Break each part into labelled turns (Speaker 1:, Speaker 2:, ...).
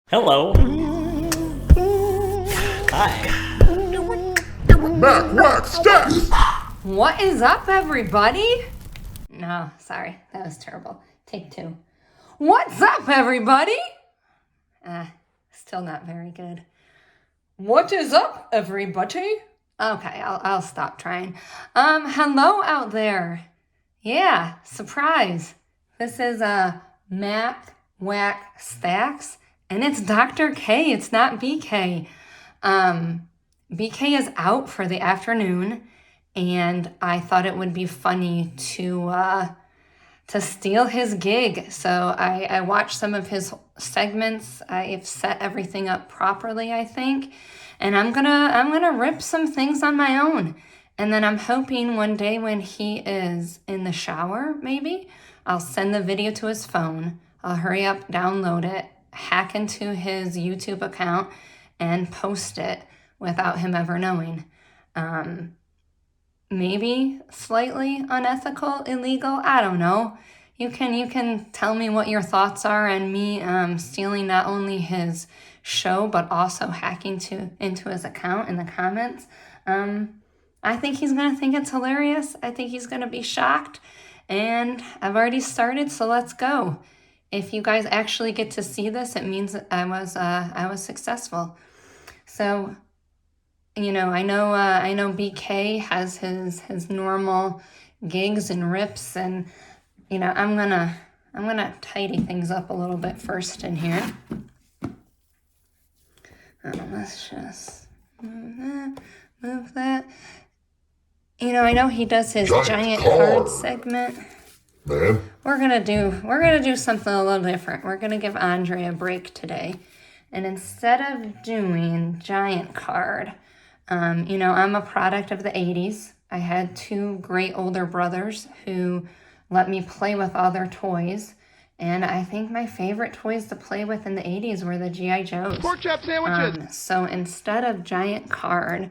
Speaker 1: Hello. Hi.
Speaker 2: Mac, wax, stats!
Speaker 3: What is up, everybody? No, sorry, that was terrible. Take two. What's up, everybody? Still not very good. What is up, everybody? Okay, I'll stop trying. Hello out there. Yeah, surprise. This is Mac Whack Stacks, and it's Dr. K. It's not BK. BK is out for the afternoon, and I thought it would be funny to steal his gig. So I watched some of his segments. I've set everything up properly, I think, and I'm gonna rip some things on my own. And then I'm hoping one day when he is in the shower, maybe, I'll send the video to his phone. I'll hurry up, download it, hack into his YouTube account, and post it without him ever knowing. Maybe slightly unethical, illegal, I don't know. You can tell me what your thoughts are on me stealing not only his show, but also hacking into his account in the comments. I think he's going to think it's hilarious. I think he's going to be shocked. And I've already started, so let's go. If you guys actually get to see this, it means that I was successful. So, you know, I know BK has his normal gigs and rips, and you know, I'm gonna tidy things up a little bit first in here. Let's just move that. You know, I know he does his giant card segment.
Speaker 2: Man.
Speaker 3: We're gonna do something a little different. We're gonna give Andre a break today. And instead of doing giant card, you know, I'm a product of the 80s. I had two great older brothers who let me play with all their toys. And I think my favorite toys to play with in the 80s were the G.I. Joes.
Speaker 2: Pork chop sandwiches!
Speaker 3: So instead of giant card,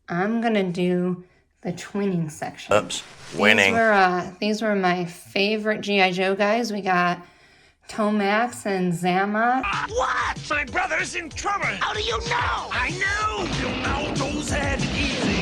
Speaker 3: I'm gonna do the twinning section.
Speaker 1: Oops, winning.
Speaker 3: These were my favorite G.I. Joe guys. We got Tomax and Zammot.
Speaker 4: What? My brother's in trouble. How do you know? I know. Till now, Joe's had it easy,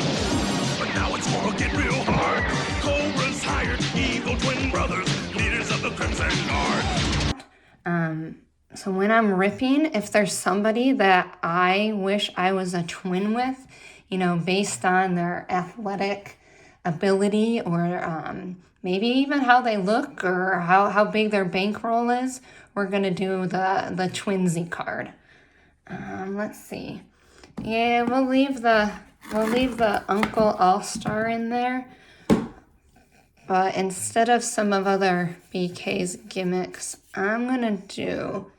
Speaker 4: but now it's gonna get real hard. Cobra's hired evil twin brothers, leaders of the Crimson Guard.
Speaker 3: So when I'm ripping, if there's somebody that I wish I was a twin with, you know, based on their athletic ability or maybe even how they look or how big their bankroll is, we're gonna do the twinsy card. Let's see. Yeah, we'll leave the Uncle All-Star in there. But instead of some of other BK's gimmicks, I'm gonna do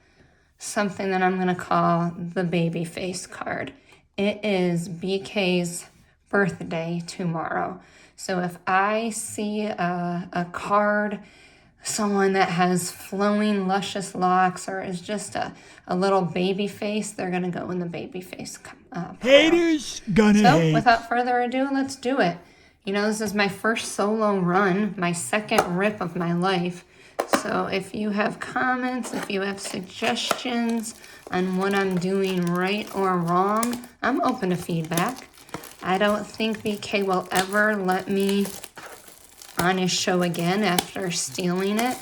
Speaker 3: something that I'm gonna call the baby face card. It is BK's birthday tomorrow. So if I see a card, someone that has flowing, luscious locks or is just a little baby face, they're going to go in the baby face pile.
Speaker 5: Haters gonna hate.
Speaker 3: So without further ado, let's do it. You know, this is my first solo run, my second rip of my life. So if you have comments, if you have suggestions on what I'm doing right or wrong, I'm open to feedback. I don't think BK will ever let me on his show again after stealing it,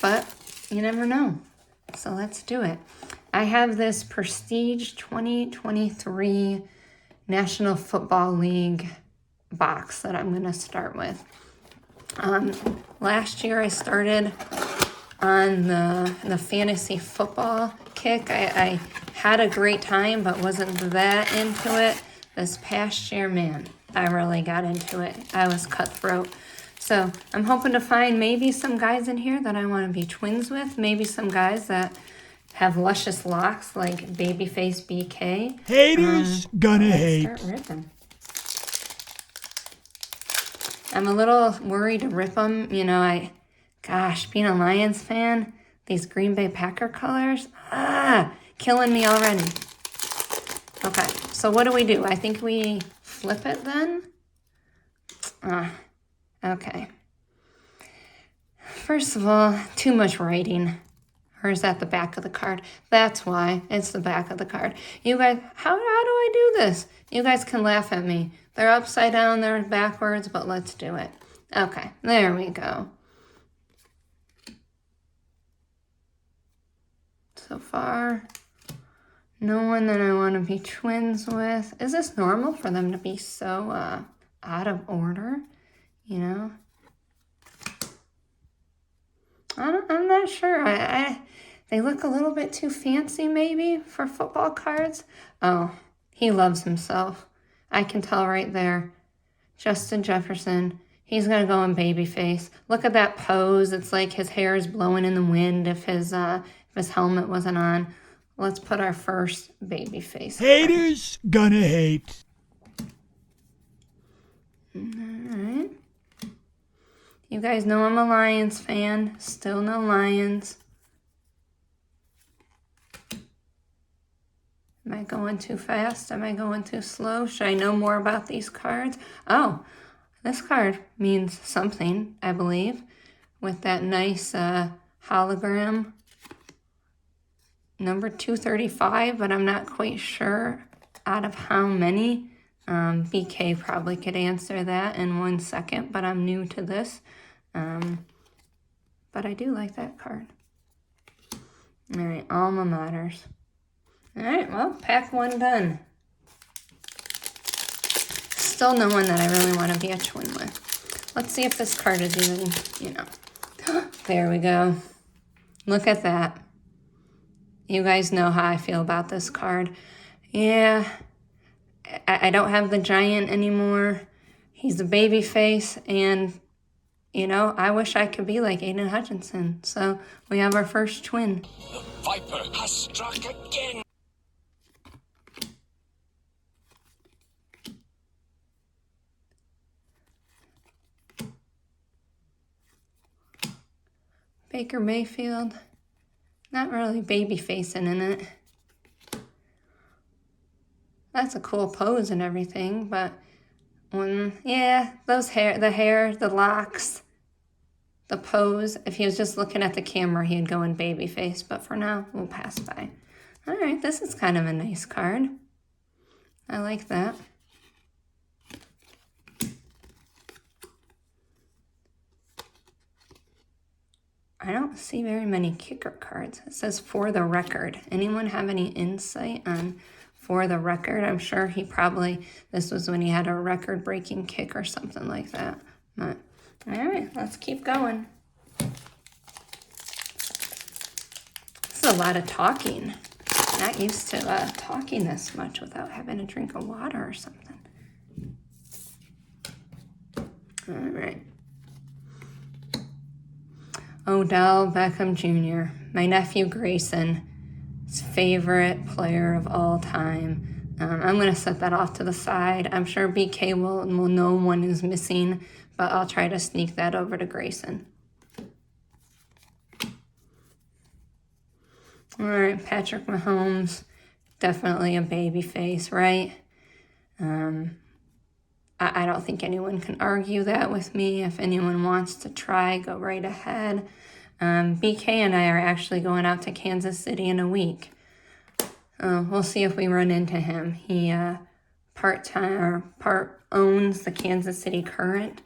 Speaker 3: but you never know. So let's do it. I have this Prestige 2023 National Football League box that I'm going to start with. Last year I started on the fantasy football kick. I had a great time, but wasn't that into it. This past year, man, I really got into it. I was cutthroat. So I'm hoping to find maybe some guys in here that I want to be twins with. Maybe some guys that have luscious locks like Babyface BK.
Speaker 5: Haters gonna hate.
Speaker 3: Start ripping. I'm a little worried to rip them. You know, being a Lions fan, these Green Bay Packer colors, killing me already. Okay, so what do? I think we flip it then? Okay. First of all, too much writing. Or is that the back of the card? That's why. It's the back of the card. You guys, how do I do this? You guys can laugh at me. They're upside down, they're backwards, but let's do it. Okay, there we go. So far, no one that I want to be twins with. Is this normal for them to be so out of order? You know? I'm not sure. They look a little bit too fancy, maybe, for football cards. Oh, he loves himself. I can tell right there. Justin Jefferson. He's going to go in baby face. Look at that pose. It's like his hair is blowing in the wind if his helmet wasn't on. Let's put our first baby face.
Speaker 5: Haters gonna hate.
Speaker 3: All right. You guys know I'm a Lions fan. Still no Lions. Am I going too fast? Am I going too slow? Should I know more about these cards? Oh, this card means something, I believe, with that nice hologram. Number 235, but I'm not quite sure out of how many. BK probably could answer that in 1 second, but I'm new to this. But I do like that card. All right, alma maters. All right, well, pack 1 done. Still no one that I really want to be a twin with. Let's see if this card is even, you know. There we go. Look at that. You guys know how I feel about this card. Yeah, I don't have the giant anymore. He's a baby face, and, you know, I wish I could be like Aiden Hutchinson. So we have our first twin.
Speaker 4: The Viper has struck again.
Speaker 3: Baker Mayfield. Not really baby facing in it. That's a cool pose and everything, but yeah, the hair, the locks, the pose. If he was just looking at the camera, he'd go in baby face, but for now, we'll pass by. All right, this is kind of a nice card. I like that. I don't see very many kicker cards. It says for the record. Anyone have any insight on for the record? I'm sure this was when he had a record-breaking kick or something like that. But, all right, let's keep going. This is a lot of talking. Not used to talking this much without having a drink of water or something. All right. Odell Beckham Jr., my nephew Grayson's favorite player of all time. I'm going to set that off to the side. I'm sure BK will know one is missing, but I'll try to sneak that over to Grayson. All right, Patrick Mahomes, definitely a baby face, right? I don't think anyone can argue that with me. If anyone wants to try, go right ahead. BK and I are actually going out to Kansas City in a week. We'll see if we run into him. He part owns the Kansas City Current,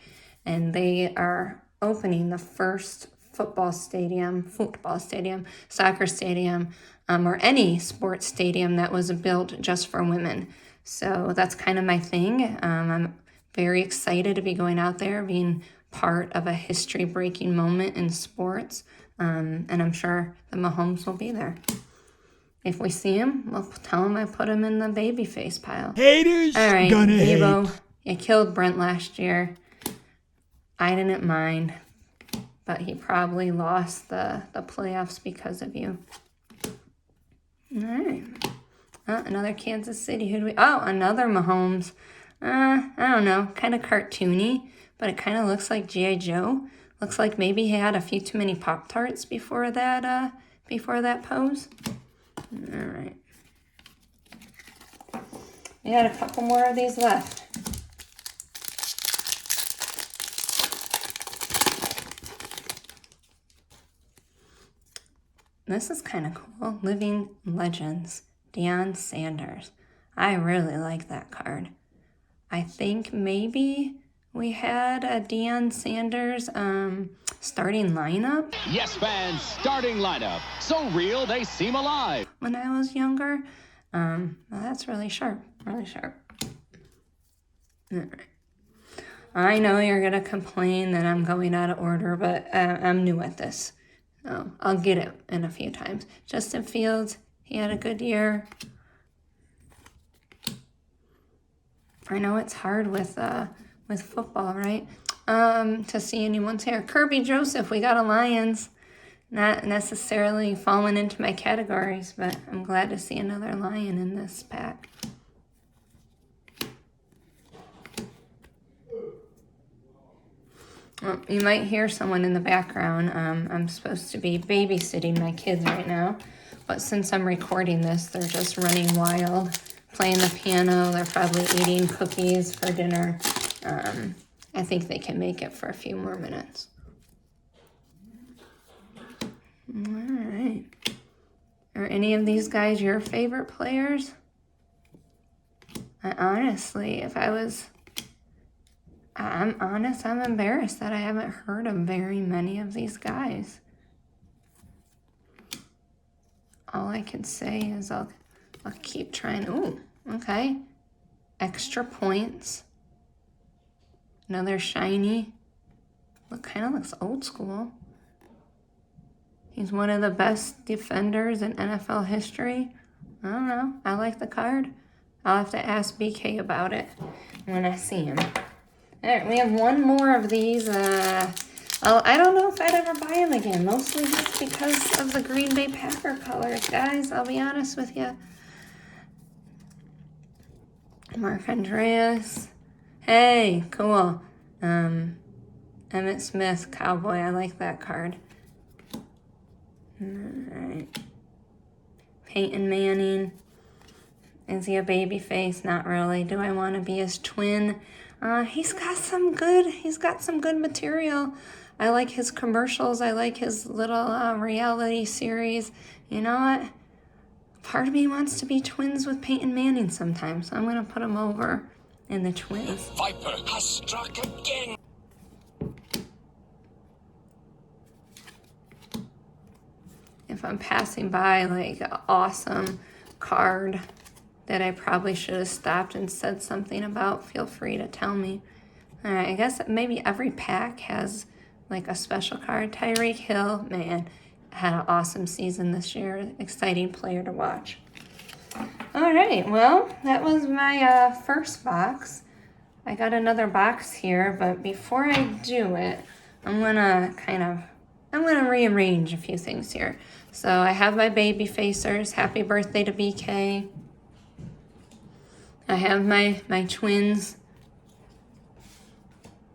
Speaker 3: and they are opening the first football stadium, soccer stadium, or any sports stadium that was built just for women. So that's kind of my thing. I'm very excited to be going out there, being part of a history-breaking moment in sports, and I'm sure the Mahomes will be there. If we see him, we'll tell him I put him in the baby face pile.
Speaker 5: Haters
Speaker 3: All right,
Speaker 5: gonna
Speaker 3: Debo,
Speaker 5: hate.
Speaker 3: you killed Brent last year. I didn't mind, but he probably lost the playoffs because of you. All right. Another Kansas City. Another Mahomes. I don't know, kind of cartoony, but it kind of looks like G.I. Joe. Looks like maybe he had a few too many Pop-Tarts before that pose. All right. We had a couple more of these left. This is kind of cool. Living Legends, Deion Sanders. I really like that card. I think maybe we had a Deion Sanders starting lineup.
Speaker 6: Yes, fans, starting lineup. So real, they seem alive.
Speaker 3: When I was younger. Well, that's really sharp, really sharp. All right. I know you're going to complain that I'm going out of order, but I'm new at this. So I'll get it in a few times. Justin Fields, he had a good year. I know it's hard with football, right? To see anyone's hair. Kirby Joseph, we got a Lions. Not necessarily falling into my categories, but I'm glad to see another Lion in this pack. Well, you might hear someone in the background. I'm supposed to be babysitting my kids right now, but since I'm recording this, they're just running wild, playing the piano. They're probably eating cookies for dinner. I think they can make it for a few more minutes. All right. Are any of these guys your favorite players? Honestly, I'm honest, I'm embarrassed that I haven't heard of very many of these guys. All I can say is I'll keep trying. Ooh, okay. Extra points. Another shiny. Kind of looks old school. He's one of the best defenders in NFL history. I don't know. I like the card. I'll have to ask BK about it when I see him. All right, we have one more of these. I don't know if I'd ever buy him again. Mostly just because of the Green Bay Packer colors, guys. I'll be honest with you. Mark Andreas. Hey, cool. Emmitt Smith, Cowboy. I like that card. All right. Peyton Manning. Is he a baby face? Not really. Do I want to be his twin? He's got some good material. I like his commercials. I like his little reality series. You know what? Part of me wants to be twins with Peyton Manning sometimes, so I'm going to put him over in the twins.
Speaker 4: Viper has struck again.
Speaker 3: If I'm passing by like an awesome card that I probably should have stopped and said something about, feel free to tell me. All right, I guess maybe every pack has like a special card. Tyreek Hill, man, had an awesome season this year. Exciting player to watch. All right, well, that was my first box. I got another box here, but before I do it, I'm gonna rearrange a few things here. So I have my baby facers. Happy birthday to BK. I have my twins.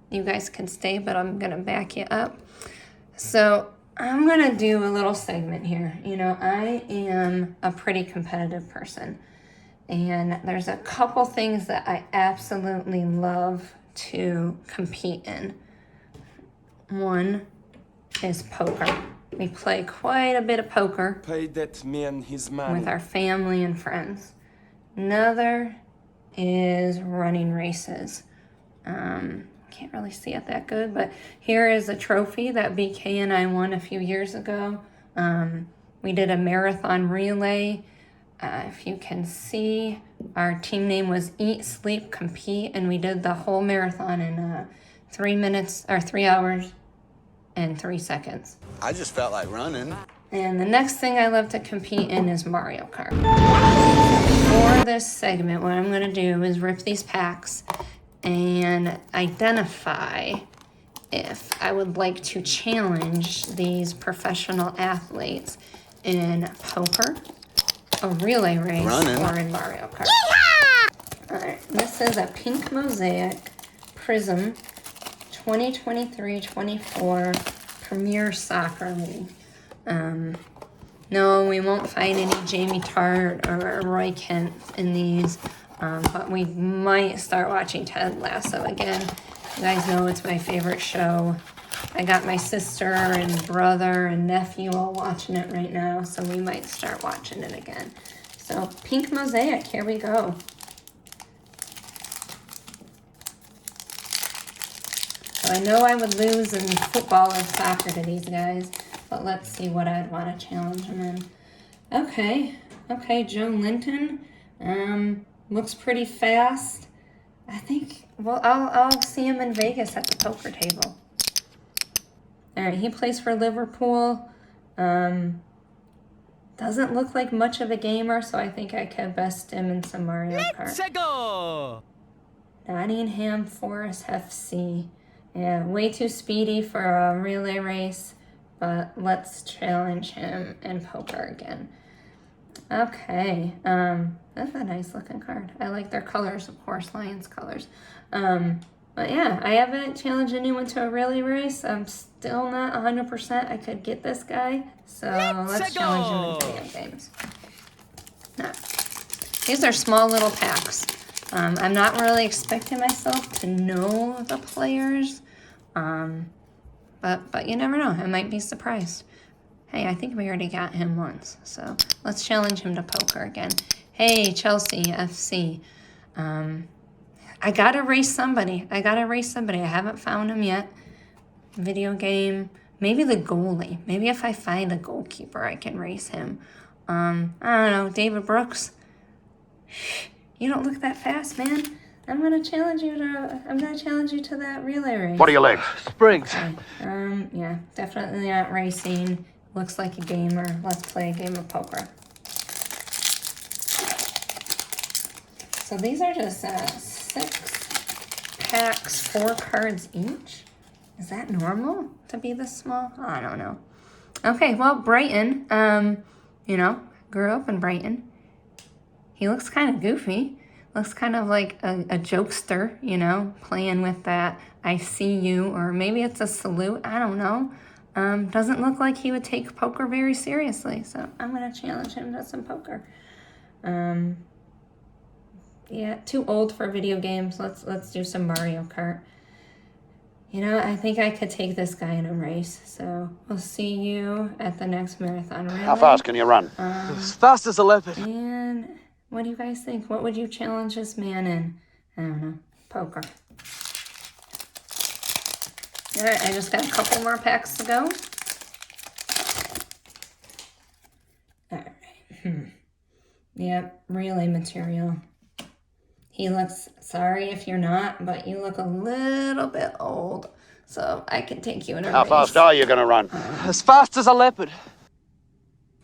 Speaker 3: You guys can stay, but I'm gonna back you up. So I'm gonna do a little segment here. You know, I am a pretty competitive person, and there's a couple things that I absolutely love to compete in. One is poker. We play quite a bit of poker.
Speaker 7: Pay that man his money.
Speaker 3: With our family and friends. Another is running races. Can't really see it that good, but here is a trophy that BK and I won a few years ago. We did a marathon relay. If you can see, our team name was Eat, Sleep, Compete, and we did the whole marathon in 3 hours and 3 seconds.
Speaker 8: I just felt like running.
Speaker 3: And the next thing I love to compete in is Mario Kart. For this segment, what I'm going to do is rip these packs and identify if I would like to challenge these professional athletes in poker, a relay race, or in Mario Kart. All right, this is a pink mosaic Prizm 2023-24 Premier Soccer League. No, we won't find any Jamie Tart or Roy Kent in these, but we might start watching Ted Lasso again. You guys know it's my favorite show. I got my sister and brother and nephew all watching it right now, so we might start watching it again. So, Pink Mosaic, here we go. So I know I would lose in football or soccer to these guys, but let's see what I'd want to challenge them in. Okay, Joe Linton. Looks pretty fast. I think, well, I'll see him in Vegas at the poker table. All right, he plays for Liverpool. Doesn't look like much of a gamer, so I think I could best him in some Mario Kart.
Speaker 6: Let's go!
Speaker 3: Nottingham Forest FC. Yeah, way too speedy for a relay race, but let's challenge him in poker again. Okay, that's a nice looking card. I like their colors, of course, Lions colors. But yeah, I haven't challenged anyone to a relay race. I'm still not 100% I could get this guy, so let's challenge him in video games. Now, these are small little packs. I'm not really expecting myself to know the players, but you never know. I might be surprised. Hey, I think we already got him once, so let's challenge him to poker again. Hey, Chelsea FC. I gotta race somebody. I haven't found him yet. Video game. Maybe the goalie. Maybe if I find a goalkeeper, I can race him. I don't know. David Brooks. You don't look that fast, man. I'm gonna challenge you to that relay race.
Speaker 8: What are your legs?
Speaker 6: Springs.
Speaker 3: Okay. Yeah, definitely not racing. Looks like a gamer. Let's play a game of poker. So these are just 6 packs, 4 cards each. Is that normal to be this small? I don't know. Okay, well, Brighton, grew up in Brighton. He looks kind of goofy. Looks kind of like a jokester, playing with that I see you, or maybe it's a salute. I don't know. Doesn't look like he would take poker very seriously, so I'm going to challenge him to some poker. Yeah, too old for video games. Let's do some Mario Kart. I think I could take this guy in a race, so we'll see you at the next marathon rally.
Speaker 8: How fast can you run?
Speaker 6: As fast as a leopard.
Speaker 3: And what do you guys think? What would you challenge this man in? I don't know. Poker. All right, I just got a couple more packs to go. All right. Yep, relay material. He looks, sorry if you're not, but you look a little bit old. So I can take you in a race.
Speaker 8: How fast are you going to run?
Speaker 6: As fast as a leopard.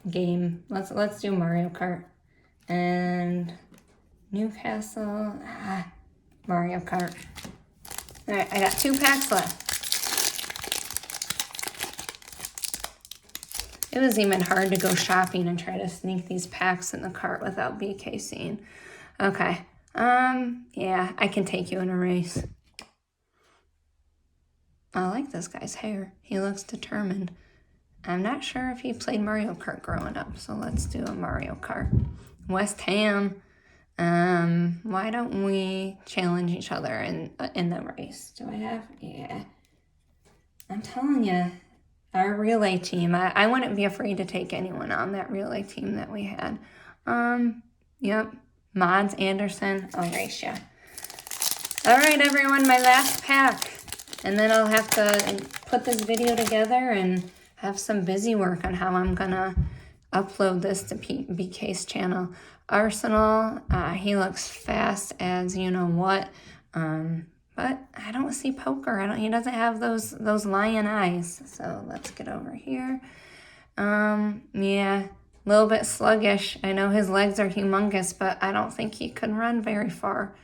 Speaker 3: Game. Let's do Mario Kart. And Newcastle. Mario Kart. All right, I got 2 packs left. It was even hard to go shopping and try to sneak these packs in the cart without BK seeing. Okay. Yeah, I can take you in a race. I like this guy's hair. He looks determined. I'm not sure if he played Mario Kart growing up, so let's do a Mario Kart. West Ham. Why don't we challenge each other in the race? Do I have? Yeah. I'm telling you, our relay team, I wouldn't be afraid to take anyone on that relay team that we had. Yep. Mods Anderson, I'll race ya. All right, everyone, my last pack. And then I'll have to put this video together and have some busy work on how I'm gonna upload this to BK's channel. Arsenal, he looks fast as you know what. But I don't see poker. He doesn't have those lion eyes. So let's get over here. Yeah. A little bit sluggish. I know his legs are humongous, but I don't think he could run very far.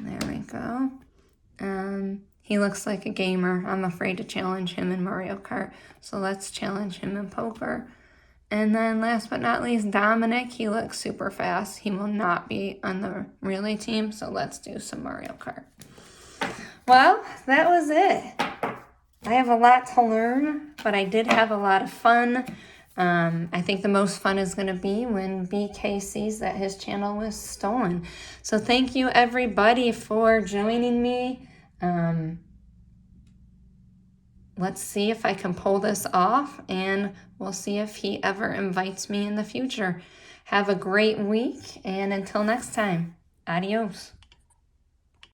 Speaker 3: There we go. He looks like a gamer. I'm afraid to challenge him in Mario Kart, so let's challenge him in poker. And then last but not least, Dominic. He looks super fast. He will not be on the relay team, so let's do some Mario Kart. Well, that was it. I have a lot to learn, but I did have a lot of fun. I think the most fun is going to be when BK sees that his channel was stolen. So thank you everybody for joining me. let's see if I can pull this off, and we'll see if he ever invites me in the future. Have a great week, and until next time, adios.